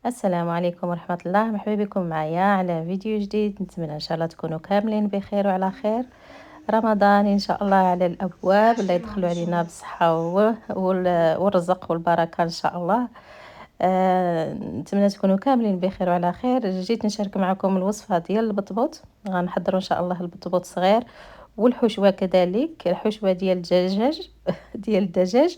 السلام عليكم ورحمة الله، مرحبا بكم معايا على فيديو جديد. نتمنى ان شاء الله تكونوا كاملين بخير وعلى خير. رمضان ان شاء الله على الابواب، الله يدخلوا علينا بالصحة والرزق والبركة ان شاء الله. نتمنى تكونوا كاملين بخير وعلى خير. جيت نشارك معكم الوصفة ديال البطبوط. غنحضروا ان شاء الله البطبوط صغير والحشوة كذلك، الحشوة ديال الدجاج ديال الدجاج.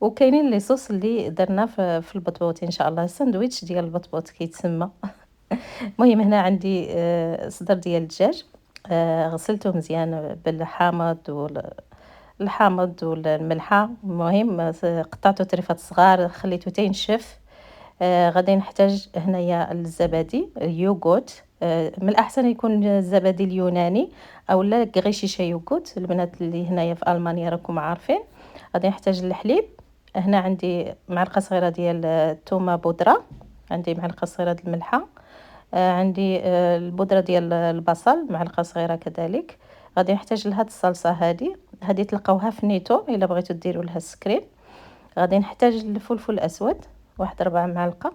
وكاينين لي صوص اللي درنا في البطبوط ان شاء الله، الساندويتش ديال البطبوط كيتسمى. المهم هنا عندي صدر ديال الدجاج، غسلته مزيان بالحامض الحامض والملحه. المهم قطعته طريفات صغار، خليته تينشف. غادي نحتاج هنايا الزبادي، اليوغورت. من الاحسن يكون الزبادي اليوناني او لا غريشيشه يوغورت. البنات اللي هنايا في المانيا راكم عارفين. غادي نحتاج الحليب. هنا عندي معلقه صغيره ديال الثومه بودره، عندي معلقه صغيره ديال الملحه، عندي البودره ديال البصل معلقه صغيره كذلك. غادي نحتاج لهاد الصلصه هذه تلقاوها في نيتو الا بغيتو ديروا لها السكرين. غادي نحتاج الفلفل الاسود، واحد 4 معلقه.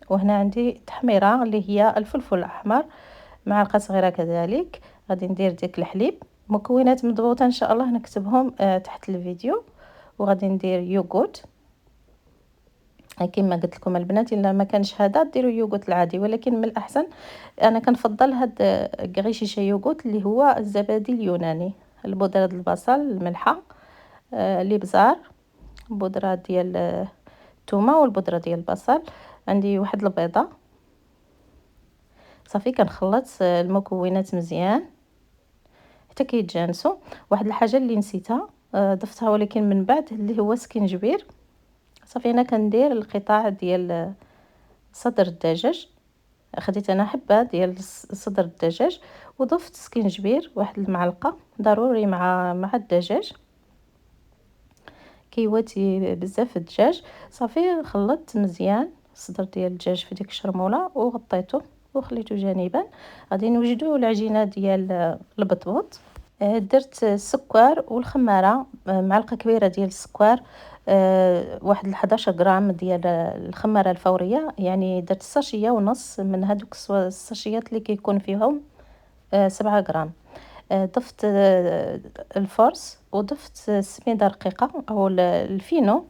وهنا عندي تحميره اللي هي الفلفل الاحمر، معلقه صغيره كذلك. غادي ندير ديك الحليب. مكونات مضبوطه ان شاء الله نكتبهم تحت الفيديو. وغادي ندير يوغورت كما قلت لكم البنات، الا ما كانش هذا ديروا يوغورت العادي، ولكن من الاحسن انا كنفضل هاد غريشيشه يوغورت اللي هو الزبادي اليوناني. البودره ديال البصل، الملحه، الابزار، بودره ديال الثومه والبودره ديال البصل. عندي واحد البيضه. صافي كنخلط المكونات مزيان حتى كيتجانسوا. واحد الحاجه اللي نسيتها ضفتها ولكن من بعد، اللي هو سكينجبير. صافي انا كندير القطع ديال صدر الدجاج. خديت انا حبه ديال صدر الدجاج وضفت سكينجبير واحد المعلقه ضروري مع الدجاج، كيواتي بزاف الدجاج. صافي خلطت مزيان صدر ديال الدجاج في ديك الشرموله وغطيته وخليته جانبا. غادي نوجدوا العجينه ديال البطبوط. درت السكر والخماره، معلقه كبيره ديال السكر، واحد 11 غرام ديال الخماره الفوريه. يعني درت ساشيه ونص من هذوك الساشيات اللي كيكون فيهم 7 غرام. ضفت الفرص وضفت السميده رقيقه او الفينو،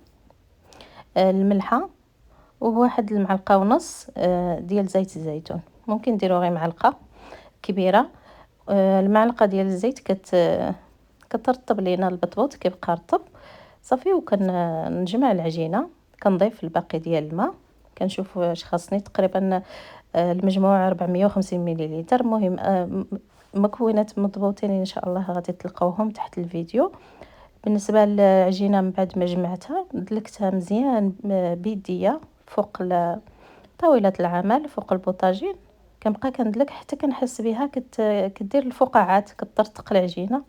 الملحه، وواحد المعلقه ونص ديال زيت الزيتون. ممكن ديروا غير معلقه كبيره. المعلقه ديال الزيت كترطب لينا البطبوط كيبقى رطب. صافي وكنجمع العجينه، كنضيف الباقي ديال الماء. كنشوف واش خاصني تقريبا المجموع 450 مليلتر. المهم مكونات مضبوطين ان شاء الله غادي تلقاوهم تحت الفيديو. بالنسبه للعجينه من بعد ما جمعتها دلكتها مزيان بيديه فوق طاوله العمل فوق البوطاجين. كنبقى كندلك حتى كنحس بها كدير الفقاعات، كطرطق العجينه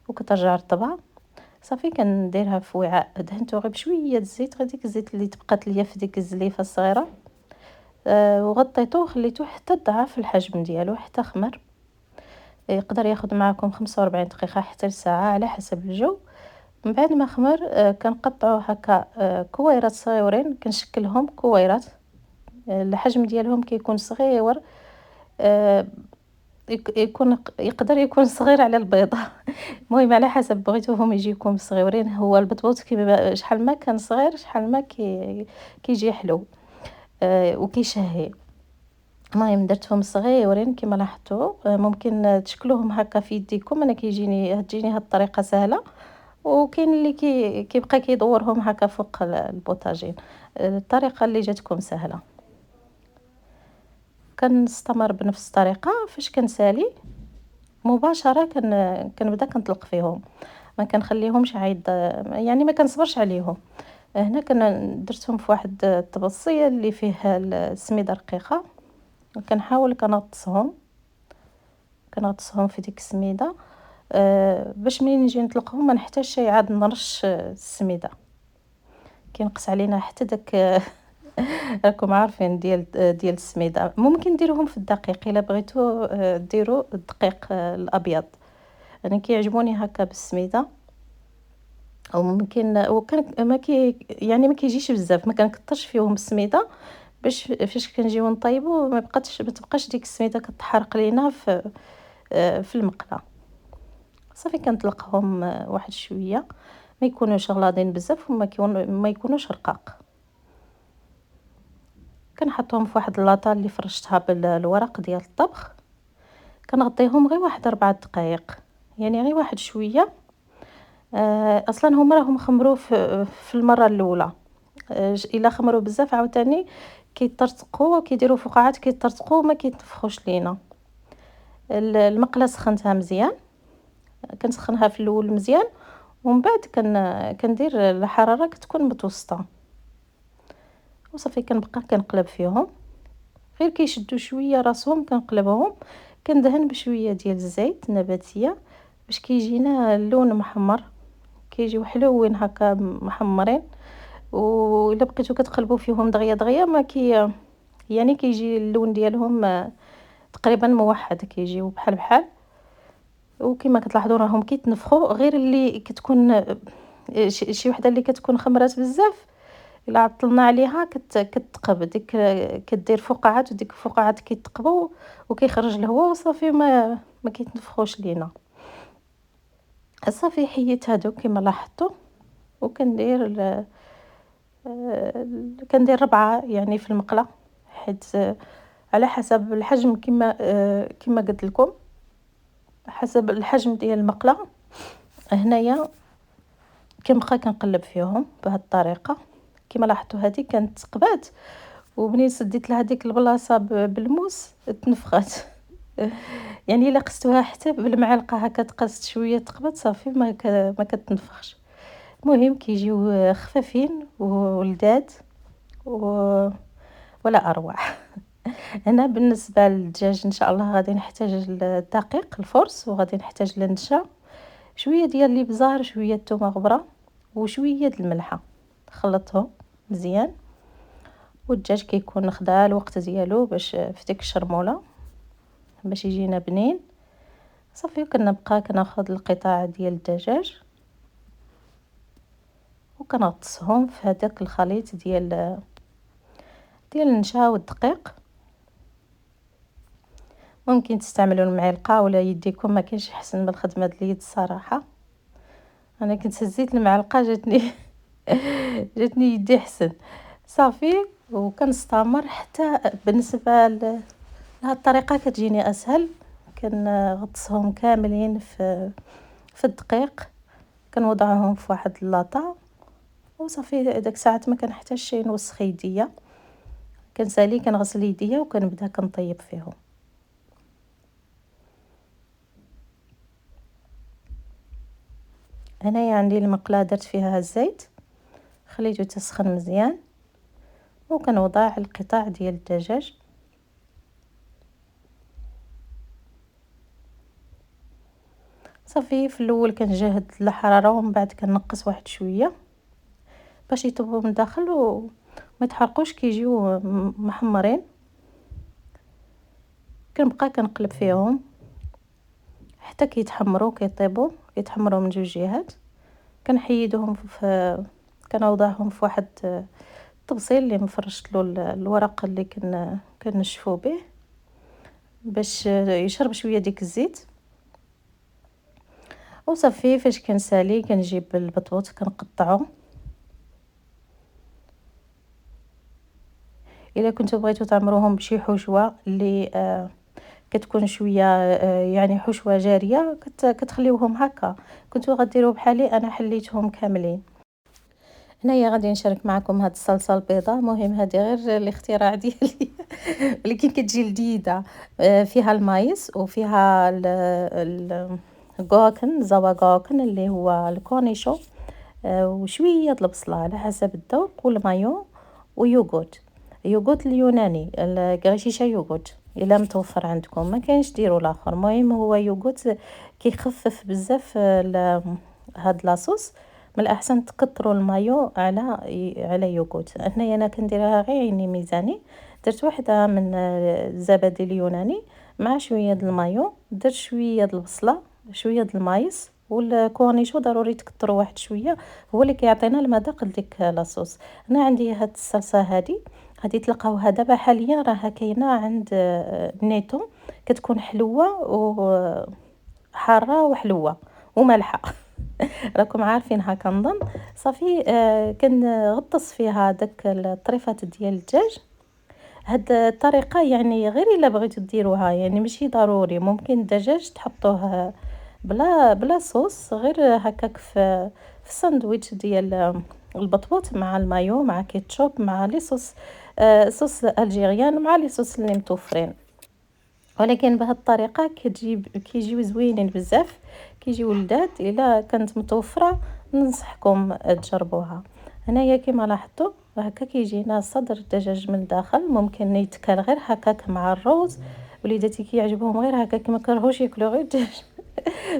وكترجع رطبه. صافي كنديرها في وعاء دهنته غير بشويه الزيت، غير ديك الزيت اللي تبقات ليا في ديك الزليفه الصغيره. وغطيته وخليته حتى ضعف الحجم ديالو حتى خمر. يقدر ياخذ معكم 45 دقيقه حتى لساعه على حسب الجو. من بعد ما خمر كنقطعوه هكا كويرات صغيورين، كنشكلهم كويرات. الحجم ديالهم كيكون صغيور، يقدر يكون صغير على البيضه. المهم على حسب بغيتوهم يجيكم صغيورين. هو البطبوط كيما شحال ما كان صغير شحال ما كيجي حلو وكيشهي. المهم درتهم صغيورين كما لاحظتوا. ممكن تشكلوهم هكا في يديكم، انا تجيني هاد الطريقه سهله. وكاين اللي كيبقى كيدورهم هكا فوق البوطاجين. الطريقه اللي جاتكم سهله. كنستمر بنفس الطريقه. فاش كنسالي مباشره كنبدا كنطلق فيهم، ما كنخليهمش عايد، يعني ما كنصبرش عليهم. هنا درتهم في واحد الطبسيه اللي فيه السميده رقيقه، وكنحاول كنغطسهم في ديك السميده باش منين نجي نطلقهم ما نحتاجش عاد نرش السميده، كينقص علينا حتى داك راكم عارفين ديال السميده. ممكن ديروهم في الدقيق الا بغيتو، ديروا الدقيق الابيض. انا كيعجبوني هكا بالسميده. او ممكن وكان ما كي يعني ما كيجيش بزاف، ما كنكثرش فيهم السميده باش فاش كنجيو نطيبو ما تبقاش ديك السميده كتحرق لينا في المقله. صافي كنطلقهم واحد شويه، ما يكونوش غلاضين بزاف ما يكونوش رقاق. كنحطهم في واحد لاطه اللي فرشتها بالورق ديال الطبخ، كنغطيهم غير واحد 4 دقائق، يعني غير واحد شويه. اصلا هما راهم خمروا في المره الاولى. الا خمروا بزاف عاوتاني كيطرطقوا، كيديروا فقاعات كيطرطقوا وما كيتنفخوش لينا. المقله سخنتها مزيان، كنسخنها في الاول مزيان، ومن بعد كندير الحراره كتكون متوسطه، وصافي كنبقى كنقلب فيهم غير كيشدوا شويه راسهم كنقلبهم. كندهن بشويه ديال الزيت النباتيه باش كيجينا اللون محمر، كيجيو حلوين هكا محمرين. والا بقيتو كتقلبوا فيهم دغيا دغيا ما يعني كيجي اللون ديالهم تقريبا موحد، كيجيو بحال بحال. وكما كتلاحظوا راهم كيتنفخوا، غير اللي كتكون شي وحده اللي كتكون خمرات بزاف الا عطلنا عليها كتقب ديك، كدير فقاعات وديك الفقاعات كيتقبوا وكيخرج الهواء وصافي ما كيتنفخوش لينا. صافي حيت هادو كما لاحظتوا، وكندير كندير 4 يعني في المقله، حيت على حسب الحجم كما قلت لكم، حسب الحجم ديال المقله. هنايا كنبقى كنقلب فيهم بهذه الطريقه. كما لاحظتوا هذه كانت تقبات، ومنين سديت لها ديك البلاصه بالموس تنفخات. يعني الا قستوها حتى بالمعلقه هكا تقست شويه تقبات صافي ما كتنفخش. المهم كيجيو خفافين ولذاذ ولا اروع. هنا بالنسبه للدجاج ان شاء الله غادي نحتاج الدقيق الفرص، وغادي نحتاج للنشا، شويه ديال الابزار، شويه الثومه غبره، وشويه د الملحه. خلطهم مزيان، والدجاج كيكون خدا الوقت ديالو باش في ديك الشرموله باش يجينا بنين. صافي كنبقى كناخذ القطع ديال الدجاج وكنغطسهم في هذاك الخليط ديال النشا والدقيق. ممكن تستعملوا المعلقه ولا يديكم، ما كاينش احسن من الخدمه ديال اليد الصراحه. انا كنت هزيت المعلقه جاتني جاتني يدي احسن. صافي وكنستمر حتى بالنسبه لهاد الطريقه كتجيني اسهل. كنغطسهم كاملين في الدقيق، كنوضعهم في واحد اللاطه وصافي. داك ساعات ما كنحتاجش نوسخ يديا، كنسالي كنغسل يديا وكنبدا كنطيب فيهم. هنايا عندي المقله درت فيها الزيت، خليته تسخن مزيان، وكنوضع القطع ديال الدجاج. صافي في الاول كنجهد الحراره ومن بعد كنقص واحد شويه باش يطيبوا من الداخل وما يتحرقوش، كيجيو محمرين. كنبقى كنقلب فيهم حتى كيتحمروا كيتحمروا من جوج جهات. كنحيدهم كنوضعهم في واحد الطبسيل اللي مفرشت له الورق اللي كنشفو به باش يشرب شويه ديك الزيت. وصافي فاش كنسالي كنجيب البطبوط كنقطعو. الا كنتو بغيتو تعمروهم بشي حشوه اللي كتكون شويه يعني حشوه جاريه كتخليوهم هكا. كنتو غديروا بحالي انا حليتهم كاملين. هنايا غادي نشارك معكم هاد الصلصه البيضاء. مهم هذه غير الاختراع ديالي ولكن كتجي لذيذه. فيها المايس وفيها الكوكن زوا كوكن اللي هو الكورنيشو، وشويه البصله على حسب الذوق، والمايو ويوغورت. يوغورت اليوناني الكريشيشه يوغورت الا متوفر عندكم، ما كاينش ديروا الاخر. المهم هو يوغورت كيخفف بزاف هاد لاصوص. من الاحسن تكثروا المايو على يوغورت. هنايا انا كنديرها غير عيني ميزاني. درت وحده من الزبادي اليوناني مع شويه د المايو، درت شويه د البصله، شويه د المايس، والكورنيشو ضروري تكثروا واحد شويه، هو اللي كيعطينا المذاق لديك لاصوص. انا عندي هاد الصلصه هذه غادي تلقاوها دابا حاليا راها كاينه عند نيتو، كتكون حلوه وحاره وحلوه ومالحه. راكم عارفينها كنظن. صافي كنغطس فيها داك الطريفات ديال الدجاج. هاد الطريقه يعني غير الا بغيتو ديروها، يعني ماشي ضروري، ممكن الدجاج تحطوه بلا صوص، غير هكاك في الساندويتش ديال البطبوط مع المايو مع كيتشوب مع لي صوص، صوص الجيريان مع لي صوص اللي متوفرين. ولكن بهذه الطريقه كيجيو زوينين بزاف، كيجيو لذاذ. الا كانت متوفره ننصحكم تجربوها. هنايا كما لاحظتوا هكا كيجينا صدر الدجاج من الداخل، ممكن يتكال غير هكاك مع الروز. وليداتي كيعجبهم غير هكاك، ما كرهوش ياكلوا غير الدجاج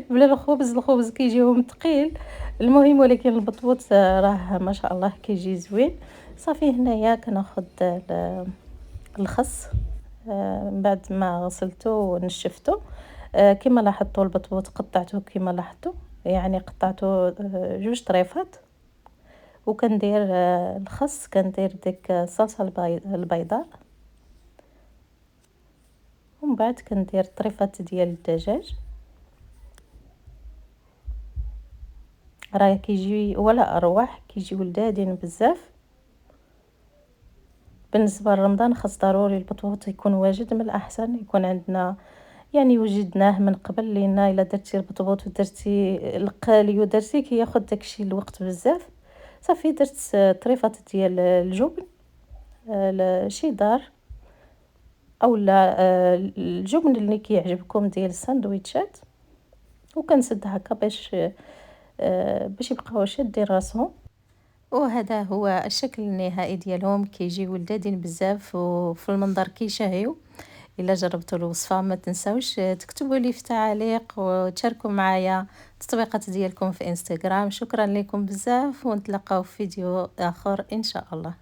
بلا الخبز. الخبز كيجيهم ثقيل. المهم ولكن البطبوط راه ما شاء الله كيجي زوين. صافي هنايا كناخذ الخس، من بعد ما غسلته ونشفته. كما لاحظتوا البطبوط قطعته كما لاحظتوا، يعني قطعته جوج طريفات. وكندير الخس، كندير ديك الصلصه البيضاء، ومن بعد كندير طريفات ديال الدجاج. راه كيجي ولا اروح، كيجيو لذاذين بزاف. بالنسبه لرمضان خاص ضروري البطبوط يكون واجد، من الاحسن يكون عندنا، يعني وجدناه من قبل. لان الا درتي البطبوط ودرتي القالي ودرتي كياخذ داكشي الوقت بزاف. صافي درت طريفات ديال الجبن، الشيدار اولا الجبن اللي كيعجبكم ديال الساندويتشات، وكنسد هكا باش يبقاو شادين راسهم. وهذا هو الشكل النهائي ديالهم، كيجيو لذاذين بزاف وفي المنظر كيشهيو. الا جربتوا الوصفه ما تنساوش تكتبوا لي في تعاليق وتشاركوا معايا التطبيقات ديالكم في انستغرام. شكرا لكم بزاف، ونتلاقاو في فيديو اخر ان شاء الله.